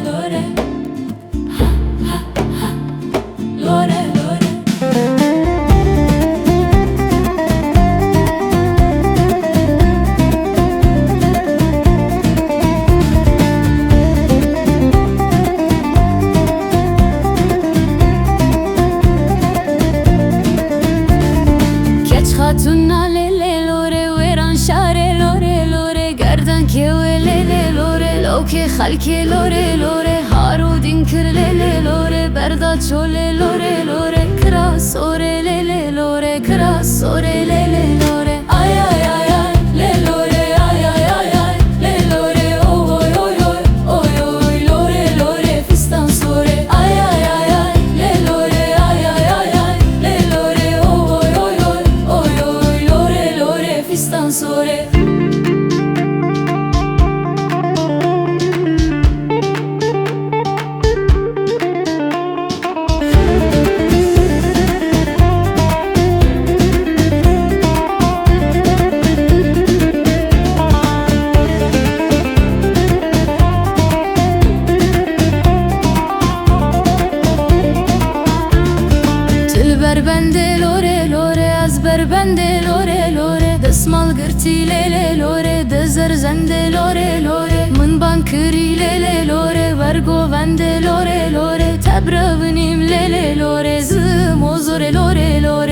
lore, ha ha ha, lore lore. Hatunna lele lore weran share lore lore gardan ke lele lore loke khalke lore lore harudin kir lele lore berda chole lore lore kras ore lele lore kras ore lele lore ay ay ay ay le lore ay ay ay ay le lore oy oy oy oy oy lore lore fistan sore ay ay ay ay le lore ay ay ay ay le lore oy oy oy oy oy lore lore fistan sore. Bende lore lore azber bende lore lore desmal gırti lele lore dezer zende lore lore mın bankri lele lore vergo vende lore lore tebravnim lele lore zım ozore lore lore